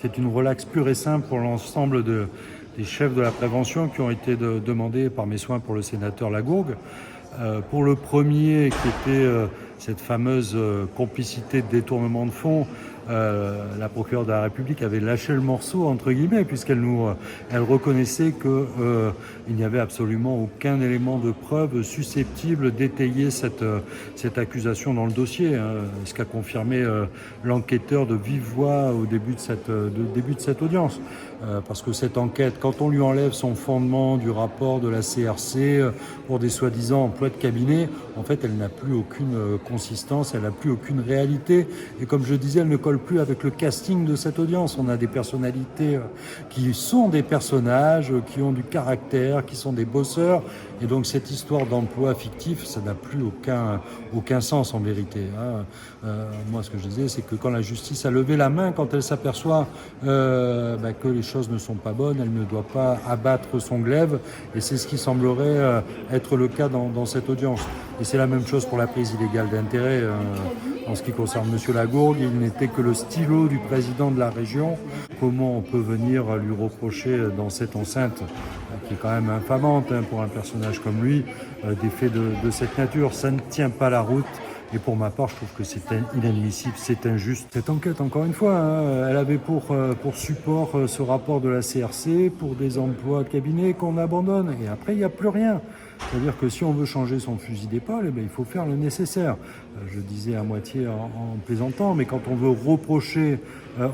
C'est une relaxe pure et simple pour l'ensemble des chefs de la prévention qui ont été demandés par mes soins pour le sénateur Lagourgue. Pour le premier, qui était cette fameuse complicité de détournement de fonds, la procureure de la République avait lâché le morceau, entre guillemets, puisqu'elle elle reconnaissait qu'il n'y avait absolument aucun élément de preuve susceptible d'étayer cette accusation dans le dossier, hein, ce qu'a confirmé l'enquêteur de vive voix au début de cette audience. Parce que cette enquête, quand on lui enlève son fondement du rapport de la CRC pour des soi-disant emplois de cabinet, en fait, elle n'a plus aucune consistance, elle n'a plus aucune réalité. Et comme je disais, elle ne colle plus avec le casting de cette audience. On a des personnalités qui sont des personnages, qui ont du caractère, qui sont des bosseurs. Et donc cette histoire d'emploi fictif, ça n'a plus aucun sens en vérité. Moi, ce que je disais, c'est que quand la justice a levé la main, quand elle s'aperçoit que les choses ne sont pas bonnes, elle ne doit pas abattre son glaive. Et c'est ce qui semblerait être le cas dans cette audience. Et c'est la même chose pour la prise illégale d'intérêt. En ce qui concerne M. Lagourgue, il n'était que le stylo du président de la région. Comment on peut venir lui reprocher dans cette enceinte, qui est quand même infamante pour un personnage comme lui, des faits de cette nature? Ça ne tient pas la route. Et pour ma part, je trouve que c'est inadmissible, c'est injuste. Cette enquête, encore une fois, elle avait pour support ce rapport de la CRC pour des emplois de cabinet qu'on abandonne. Et après, il n'y a plus rien. C'est-à-dire que si on veut changer son fusil d'épaule, il faut faire le nécessaire. Je disais à moitié en plaisantant, mais quand on veut reprocher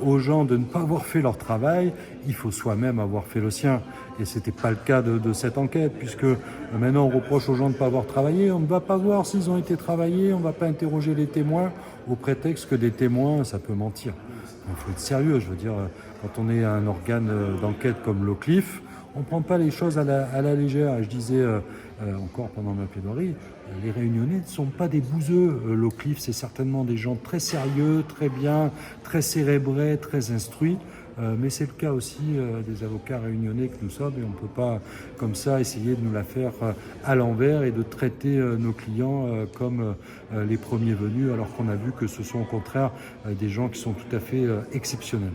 aux gens de ne pas avoir fait leur travail, il faut soi-même avoir fait le sien. Et ce n'était pas le cas de cette enquête, puisque maintenant on reproche aux gens de ne pas avoir travaillé. On ne va pas voir s'ils ont été travaillés, on ne va pas interroger les témoins au prétexte que des témoins, ça peut mentir. Il faut être sérieux, je veux dire, quand on est un organe d'enquête comme l'OCLIF, on ne prend pas les choses à la légère. Je disais encore pendant ma plaidoirie, les Réunionnais ne sont pas des bouseux. L'OCLIF, c'est certainement des gens très sérieux, très bien, très cérébrés, très instruits. Mais c'est le cas aussi des avocats réunionnais que nous sommes, et on ne peut pas comme ça essayer de nous la faire à l'envers et de traiter nos clients comme les premiers venus, alors qu'on a vu que ce sont au contraire des gens qui sont tout à fait exceptionnels.